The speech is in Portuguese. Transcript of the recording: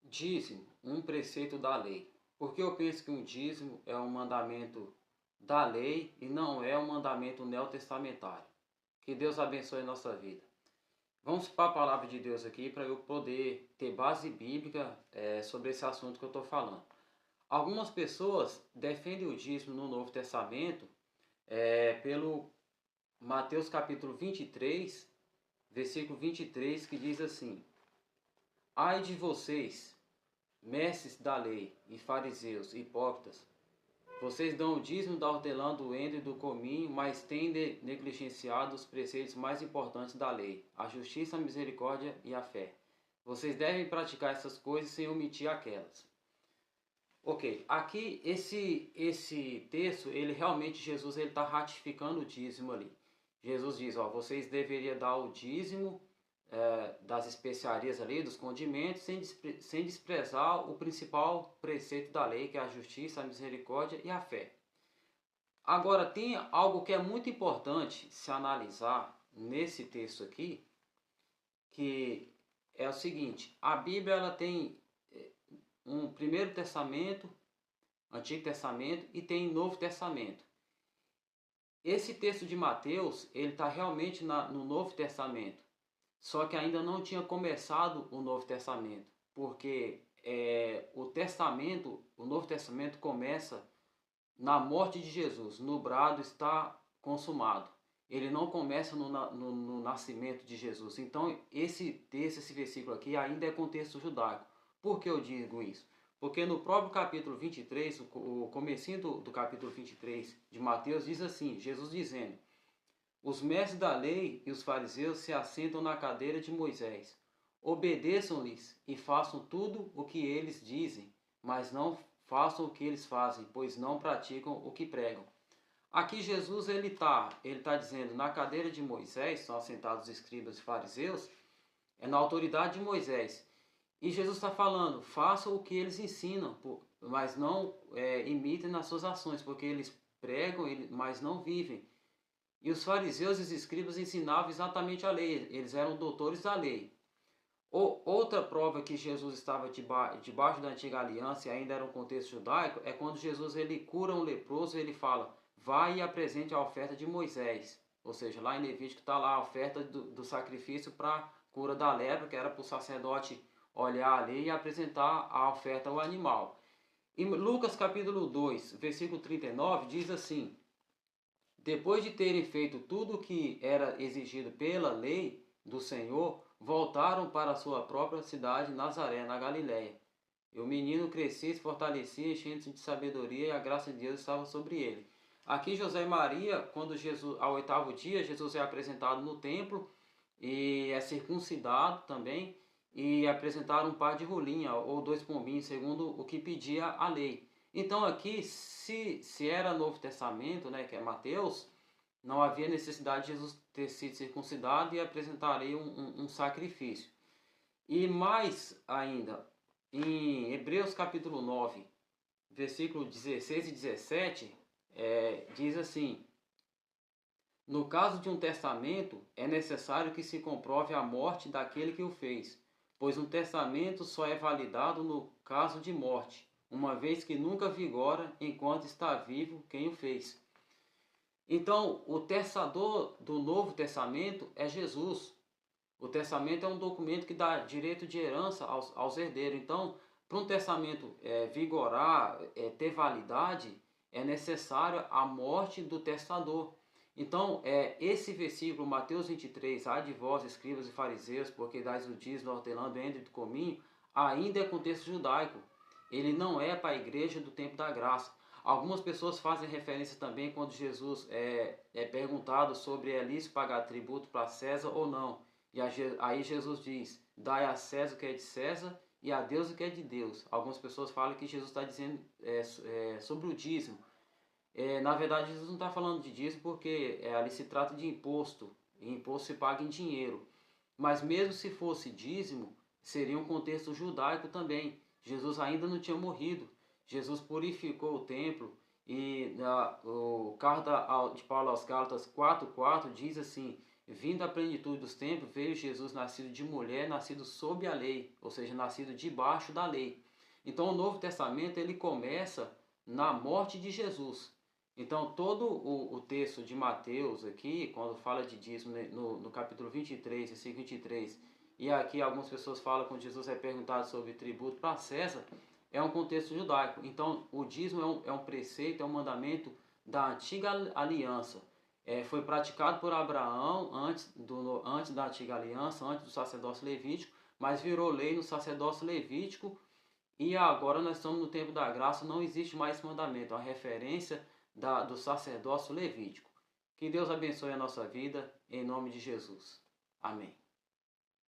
Dízimo, um preceito da lei. Porque eu penso que um dízimo é um mandamento da lei e não é um mandamento neotestamentário. Que Deus abençoe a nossa vida. Vamos para a palavra de Deus aqui para eu poder ter base bíblica sobre esse assunto que eu estou falando. Algumas pessoas defendem o dízimo no Novo Testamento pelo Mateus capítulo 23, versículo 23, que diz assim: Ai de vocês, mestres da lei e fariseus, hipócritas, vocês dão o dízimo da hortelã, do endro e do cominho, mas têm negligenciado os preceitos mais importantes da lei, a justiça, a misericórdia e a fé. Vocês devem praticar essas coisas sem omitir aquelas. Ok, aqui esse texto, ele realmente, Jesus está ratificando o dízimo ali. Jesus diz, ó, vocês deveriam dar o dízimo das especiarias ali, dos condimentos, sem desprezar o principal preceito da lei, que é a justiça, a misericórdia e a fé. Agora, tem algo que é muito importante se analisar nesse texto aqui, que é o seguinte: a Bíblia ela tem um Primeiro Testamento, Antigo Testamento e tem Novo Testamento. Esse texto de Mateus, ele está realmente no Novo Testamento. Só que ainda não tinha começado o Novo Testamento, porque o Novo Testamento começa na morte de Jesus, no brado está consumado. Ele não começa no nascimento de Jesus. Então esse texto, esse versículo aqui ainda é contexto judaico. Por que eu digo isso? Porque no próprio capítulo 23, o comecinho do capítulo 23 de Mateus diz assim, Jesus dizendo: os mestres da lei e os fariseus se assentam na cadeira de Moisés. Obedeçam-lhes e façam tudo o que eles dizem, mas não façam o que eles fazem, pois não praticam o que pregam. Aqui Jesus ele tá dizendo, na cadeira de Moisés, são assentados os escribas e fariseus, é na autoridade de Moisés. E Jesus está falando, façam o que eles ensinam, mas não imitem nas suas ações, porque eles pregam, mas não vivem. E os fariseus e os escribas ensinavam exatamente a lei, eles eram doutores da lei. Outra prova que Jesus estava debaixo da antiga aliança e ainda era um contexto judaico é quando Jesus ele cura um leproso e ele fala: vai e apresente a oferta de Moisés. Ou seja, lá em Levítico está lá a oferta do sacrifício para cura da lepra, que era para o sacerdote olhar ali e apresentar a oferta ao animal. Em Lucas capítulo 2, versículo 39, diz assim: depois de terem feito tudo o que era exigido pela lei do Senhor, voltaram para a sua própria cidade Nazaré, na Galiléia. E o menino crescia e se fortalecia, enchendo-se de sabedoria, e a graça de Deus estava sobre ele. Aqui José e Maria, quando Jesus, ao oitavo dia, Jesus é apresentado no templo e é circuncidado também, e apresentaram um par de rolinha ou dois pombinhos, segundo o que pedia a lei. Então aqui, se era Novo Testamento, né, que é Mateus, não havia necessidade de Jesus ter sido circuncidado e apresentaria um sacrifício. E mais ainda, em Hebreus capítulo 9, versículo 16 e 17, diz assim: no caso de um testamento, é necessário que se comprove a morte daquele que o fez, pois um testamento só é validado no caso de morte, uma vez que nunca vigora enquanto está vivo quem o fez. Então, o testador do Novo Testamento é Jesus. O testamento é um documento que dá direito de herança aos herdeiros. Então, para um testamento vigorar, ter validade, é necessário a morte do testador. Então, esse versículo, Mateus 23, ai de vós, escribas e fariseus, porque dais o dízimo, hortelã, do endro e do cominho, ainda é contexto judaico. Ele não é para a igreja do tempo da graça. Algumas pessoas fazem referência também quando Jesus é perguntado sobre é lícito pagar tributo para César ou não. E aí Jesus diz, dai a César o que é de César e a Deus o que é de Deus. Algumas pessoas falam que Jesus está dizendo sobre o dízimo. Na verdade, Jesus não está falando de dízimo porque ali se trata de imposto. E imposto se paga em dinheiro. Mas mesmo se fosse dízimo, seria um contexto judaico também. Jesus ainda não tinha morrido. Jesus purificou o templo. E o carta de Paulo aos Gálatas 4,4 diz assim: vindo à plenitude dos tempos, veio Jesus nascido de mulher, nascido sob a lei, ou seja, nascido debaixo da lei. Então o Novo Testamento ele começa na morte de Jesus. Então todo o texto de Mateus aqui, quando fala de dízimo no capítulo 23, versículo 23, e aqui algumas pessoas falam quando Jesus é perguntado sobre tributo para César, é um contexto judaico. Então o dízimo é um preceito, é um mandamento da antiga aliança. Foi praticado por Abraão antes da antiga aliança, antes do sacerdócio levítico, mas virou lei no sacerdócio levítico e agora nós estamos no tempo da graça, não existe mais esse mandamento, a referência do sacerdócio levítico. Que Deus abençoe a nossa vida, em nome de Jesus. Amém.